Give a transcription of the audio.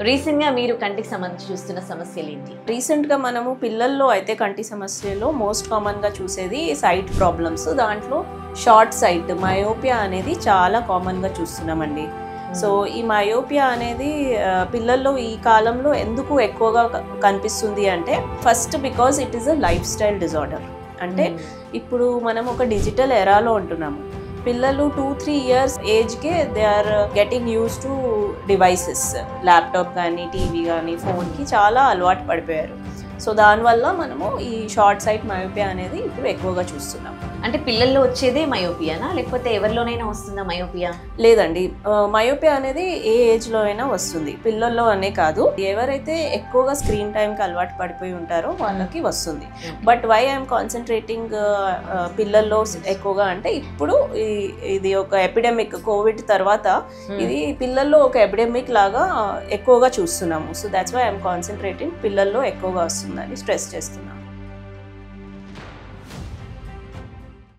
రీసెంట్గా మీరు కంటికి సంబంధించి చూస్తున్న సమస్యలు ఏంటి? రీసెంట్గా మనము పిల్లల్లో అయితే కంటి సమస్యలో మోస్ట్ కామన్గా చూసేది సైట్ ప్రాబ్లమ్స్. దాంట్లో షార్ట్ సైట్ మయోపియా అనేది చాలా కామన్గా చూస్తున్నామండి. సో ఈ మయోపియా అనేది పిల్లల్లో ఈ కాలంలో ఎందుకు ఎక్కువగా కనిపిస్తుంది అంటే, first because it is a life style disorder. అంటే ఇప్పుడు మనం ఒక డిజిటల్ ఎరాలో ఉంటున్నాము. పిల్లలు 2-3 years ఏజ్కే they are getting use to devices, laptop కానీ టీవీ కానీ ఫోన్కి చాలా అలవాటు పడిపోయారు. సో దానివల్ల మనము ఈ షార్ట్ సైట్ మయోపియా అనేది ఇప్పుడు ఎక్కువగా చూస్తున్నాం. అంటే పిల్లల్లో వచ్చేదే మయోపియానా, లేకపోతే ఎవరిలోనైనా వస్తుందా మయోపియా? లేదండి, మయోపియా అనేది ఏ ఏజ్లో అయినా వస్తుంది, పిల్లల్లో అనే కాదు. ఎవరైతే ఎక్కువగా స్క్రీన్ టైంకి అలవాటు పడిపోయి ఉంటారో వాళ్ళకి వస్తుంది. బట్ వై ఐఎమ్ కాన్సన్ట్రేటింగ్ పిల్లల్లో ఎక్కువగా అంటే, ఇప్పుడు ఇది ఒక ఎపిడెమిక్, కోవిడ్ తర్వాత ఇది పిల్లల్లో ఒక ఎపిడెమిక్ లాగా ఎక్కువగా చూస్తున్నాము. So that's why I'm concentrating పిల్లల్లో ఎక్కువగా వస్తుందని స్ట్రెస్ చేస్తున్నాము.